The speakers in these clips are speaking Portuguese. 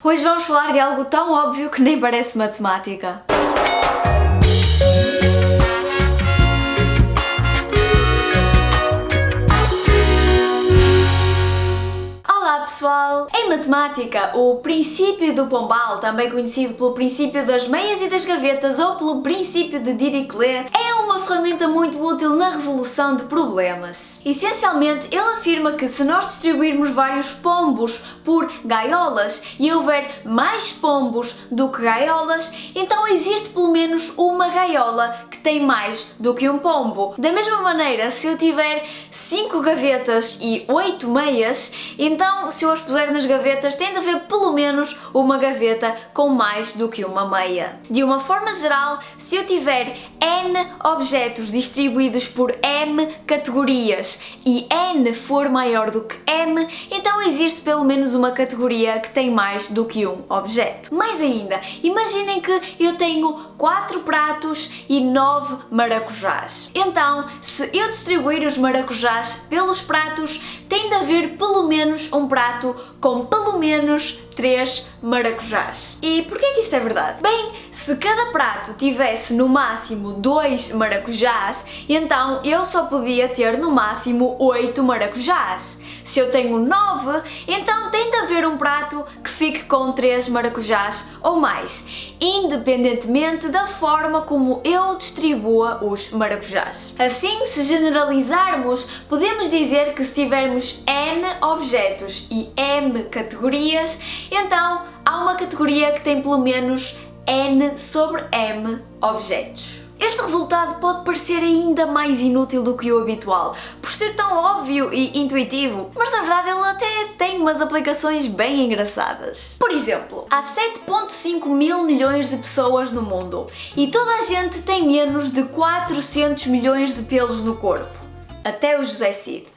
Hoje vamos falar de algo tão óbvio que nem parece matemática. Olá pessoal! Em matemática, o princípio do Pombal, também conhecido pelo princípio das meias e das gavetas ou pelo princípio de Dirichlet, é uma ferramenta muito útil na resolução de problemas. Essencialmente, ele afirma que se nós distribuirmos vários pombos por gaiolas e houver mais pombos do que gaiolas, então existe pelo menos uma gaiola que tem mais do que um pombo. Da mesma maneira, se eu tiver 5 gavetas e 8 meias, então se eu as puser nas gavetas tem de haver pelo menos uma gaveta com mais do que uma meia. De uma forma geral, se eu tiver N objetos distribuídos por M categorias e N for maior do que M, então existe pelo menos uma categoria que tem mais do que um objeto. Mais ainda, imaginem que eu tenho 4 pratos e 9 maracujás. Então, se eu distribuir os maracujás pelos pratos, tem de haver pelo menos um prato com pelo menos 3 maracujás. E porquê que isto é verdade? Bem, se cada prato tivesse no máximo 2 maracujás, então eu só podia ter no máximo 8 maracujás. Se eu tenho 9, então tem de haver um prato que fique com 3 maracujás ou mais, independentemente da forma como eu distribua os maracujás. Assim, se generalizarmos, podemos dizer que se tivermos N objetos e M categorias, então há uma categoria que tem pelo menos N sobre M objetos. Este resultado pode parecer ainda mais inútil do que o habitual, por ser tão óbvio e intuitivo, mas na verdade ele até tem umas aplicações bem engraçadas. Por exemplo, há 7,5 mil milhões de pessoas no mundo e toda a gente tem menos de 400 milhões de pelos no corpo, até o José Cid.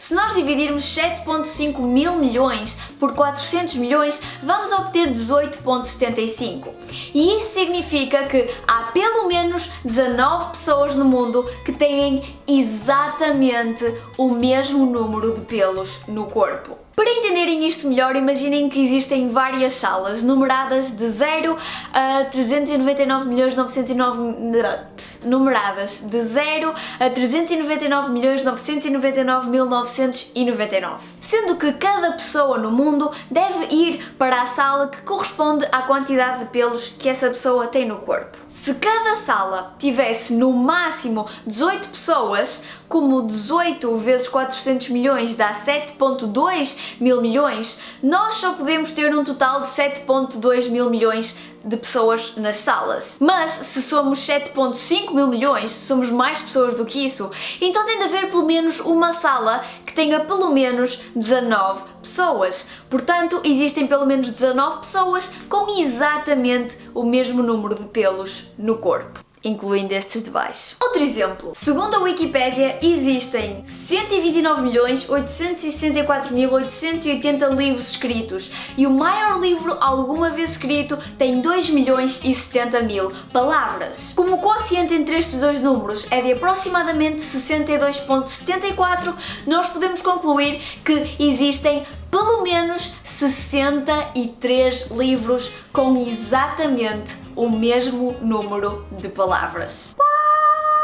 Se nós dividirmos 7,5 mil milhões por 400 milhões, vamos obter 18,75. E isso significa que há pelo menos 19 pessoas no mundo que têm exatamente o mesmo número de pelos no corpo. Para entenderem isto melhor, imaginem que existem várias salas numeradas de 0 a 399.909 numeradas de 0 a 399.999.999, sendo que cada pessoa no mundo deve ir para a sala que corresponde à quantidade de pelos que essa pessoa tem no corpo. Se cada sala tivesse no máximo 18 pessoas, como 18 vezes 400 milhões dá 7,2 mil milhões, nós só podemos ter um total de 7,2 mil milhões de pessoas nas salas. Mas se somos 7,5 mil milhões, se somos mais pessoas do que isso, então tem de haver pelo menos uma sala que tenha pelo menos 19 pessoas. Portanto, existem pelo menos 19 pessoas com exatamente o mesmo número de pelos no corpo, incluindo estes de baixo. Outro exemplo. Segundo a Wikipédia, existem 129.864.880 livros escritos e o maior livro alguma vez escrito tem 2.070.000 palavras. Como o quociente entre estes dois números é de aproximadamente 62,74, nós podemos concluir que existem pelo menos 63 livros com exatamente o mesmo número de palavras.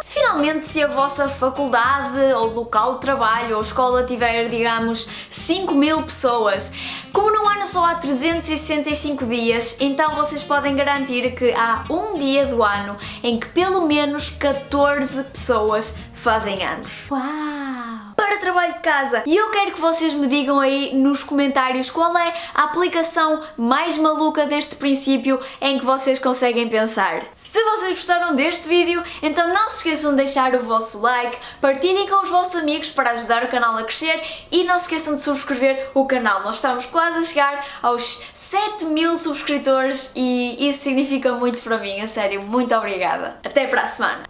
Finalmente, se a vossa faculdade ou local de trabalho ou escola tiver, digamos, 5.000 pessoas, como no ano só há 365 dias, então vocês podem garantir que há um dia do ano em que pelo menos 14 pessoas fazem anos. Uau! Para trabalho de casa, e eu quero que vocês me digam aí nos comentários qual é a aplicação mais maluca deste princípio em que vocês conseguem pensar. Se vocês gostaram deste vídeo, então não se esqueçam de deixar o vosso like, partilhem com os vossos amigos para ajudar o canal a crescer e não se esqueçam de subscrever o canal. Nós estamos quase a chegar aos 7.000 subscritores e isso significa muito para mim, a sério, muito obrigada. Até para a semana!